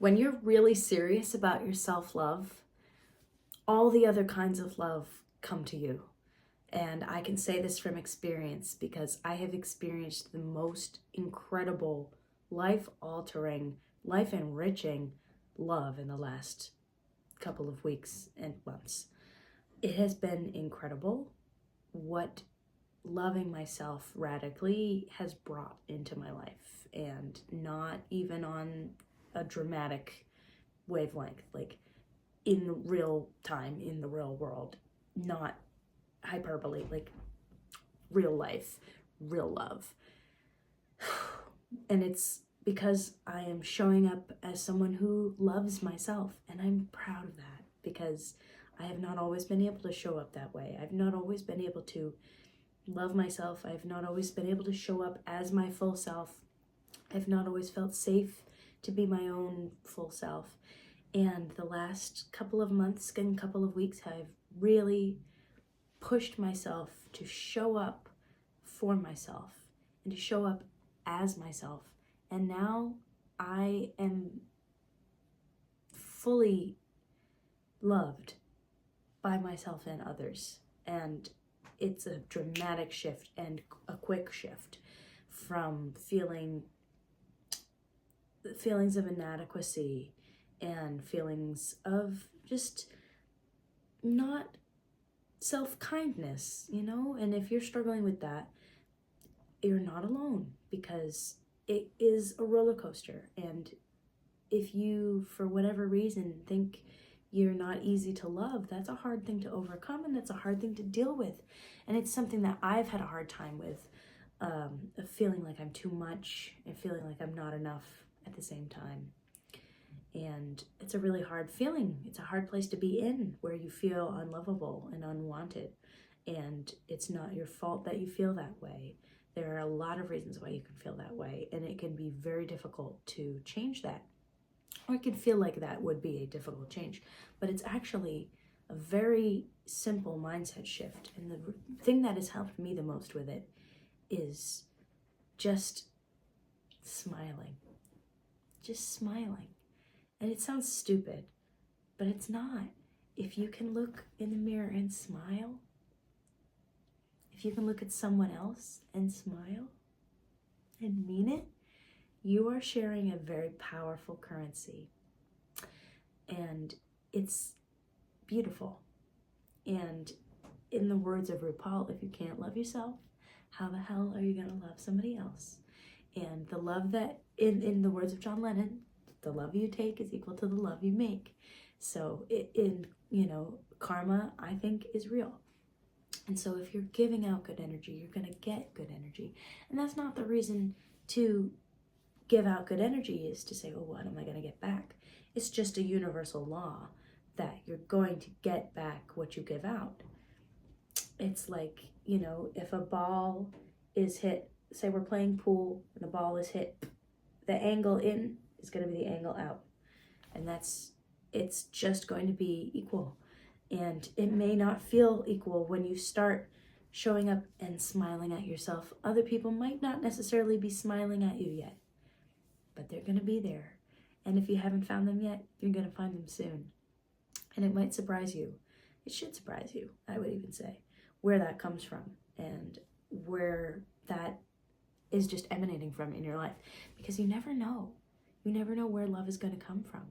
When you're really serious about your self-love, all the other kinds of love come to you. And I can say this from experience because I have experienced the most incredible, life-altering, life-enriching love in the last couple of weeks and months. It has been incredible what loving myself radically has brought into my life, and not even on a dramatic wavelength, like in real time, in the real world, not hyperbole, like real life, real love. And it's because I am showing up as someone who loves myself, and I'm proud of that because I have not always been able to show up that way. I've not always been able to love myself. I've not always been able to show up as my full self. I've not always felt safe to be my own full self. And the last couple of months and couple of weeks have really pushed myself to show up for myself and to show up as myself. And now I am fully loved by myself and others. And it's a dramatic shift and a quick shift from feelings of inadequacy and feelings of just not self-kindness, And if you're struggling with that, you're not alone, because it is a roller coaster. And if you, for whatever reason, think you're not easy to love, that's a hard thing to overcome, and that's a hard thing to deal with. And it's something that I've had a hard time with, of feeling like I'm too much and feeling like I'm not enough at the same time. And it's a really hard feeling. It's a hard place to be in, where you feel unlovable and unwanted. And it's not your fault that you feel that way. There are a lot of reasons why you can feel that way, and it can be very difficult to change that. Or it can feel like that would be a difficult change, but it's actually a very simple mindset shift. And the thing that has helped me the most with it is just smiling. Just smiling. And it sounds stupid, but it's not. If you can look in the mirror and smile, if you can look at someone else and smile and mean it, you are sharing a very powerful currency. And it's beautiful. And in the words of RuPaul, if you can't love yourself, how the hell are you going to love somebody else? And the love that, in the words of John Lennon, the love you take is equal to the love you make. So karma, I think, is real. And so if you're giving out good energy, you're going to get good energy. And that's not the reason to give out good energy, is to say, oh, what am I going to get back? It's just a universal law that you're going to get back what you give out. It's like, if a ball is hit, say we're playing pool and the ball is hit, the angle in is going to be the angle out. And it's just going to be equal. And it may not feel equal when you start showing up and smiling at yourself. Other people might not necessarily be smiling at you yet, but they're going to be there. And if you haven't found them yet, you're going to find them soon. And it might surprise you. It should surprise you, I would even say, where that comes from and where that is just emanating from in your life. Because you never know. You never know where love is going to come from.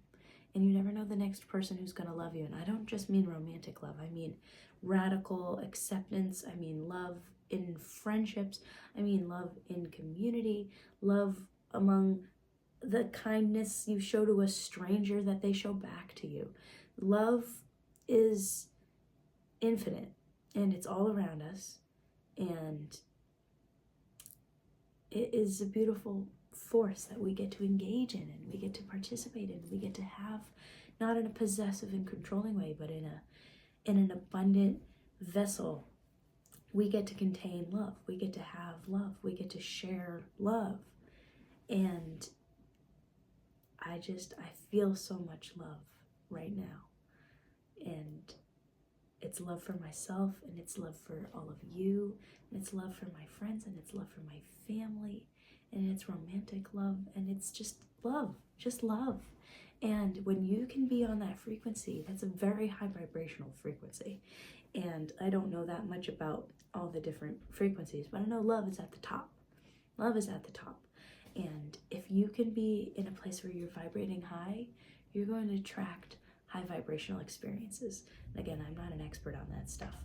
And you never know the next person who's going to love you. And I don't just mean romantic love. I mean radical acceptance. I mean love in friendships. I mean love in community. Love among the kindness you show to a stranger that they show back to you. Love is infinite, and it's all around us. And it is a beautiful force that we get to engage in, and we get to participate in. We get to have, not in a possessive and controlling way, but in an abundant vessel. We get to contain love. We get to have love. We get to share love. And I feel so much love right now. And it's love for myself, and it's love for all of you, and it's love for my friends, and it's love for my family, and it's romantic love, and it's just love. And when you can be on that frequency, that's a very high vibrational frequency. And I don't know that much about all the different frequencies, but I know love is at the top. Love is at the top. And if you can be in a place where you're vibrating high, you're going to attract high vibrational experiences. And again, I'm not an expert on that stuff.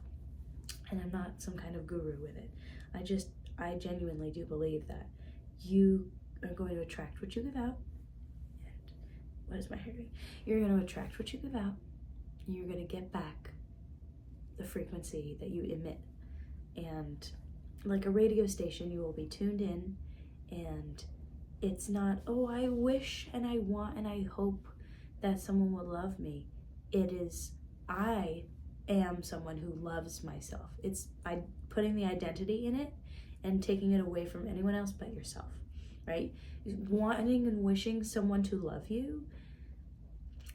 And I'm not some kind of guru with it. I genuinely do believe that you are going to attract what you give out. And what is my hair doing? You're going to attract what you give out. And you're going to get back the frequency that you emit. And like a radio station, you will be tuned in, and it's not, oh, I wish and I want and I hope that someone will love me. It is, I am someone who loves myself. It's putting the identity in it and taking it away from anyone else but yourself, right? Wanting and wishing someone to love you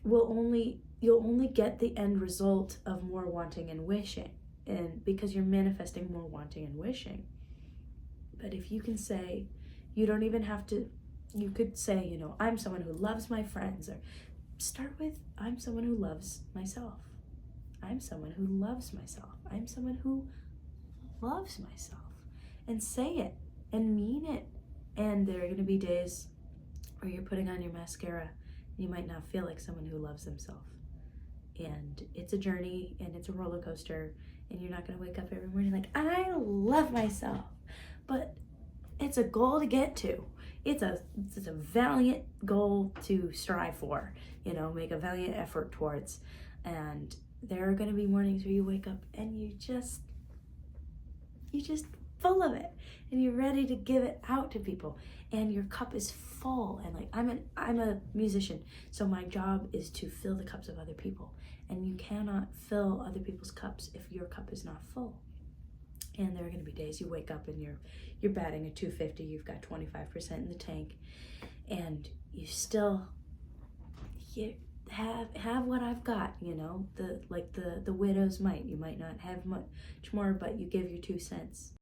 you'll only get the end result of more wanting and wishing, and because you're manifesting more wanting and wishing. But if you can say, you don't even have to, you could say, you know, I'm someone who loves my friends, or start with, I'm someone who loves myself. I'm someone who loves myself. I'm someone who loves myself. And say it and mean it. And there are going to be days where you're putting on your mascara and you might not feel like someone who loves themselves. And it's a journey and it's a roller coaster, and you're not going to wake up every morning like, I love myself. But it's a goal to get to. It's a valiant goal to strive for, you know, make a valiant effort towards. And there are going to be mornings where you wake up and you just full of it, and you're ready to give it out to people, and your cup is full. And like, I'm a musician, so my job is to fill the cups of other people, and you cannot fill other people's cups if your cup is not full. And there are going to be days you wake up and you're batting at 250, you've got 25% in the tank, and you still have what I've got, you know, the widow's mite. You might not have much more, but you give your 2 cents.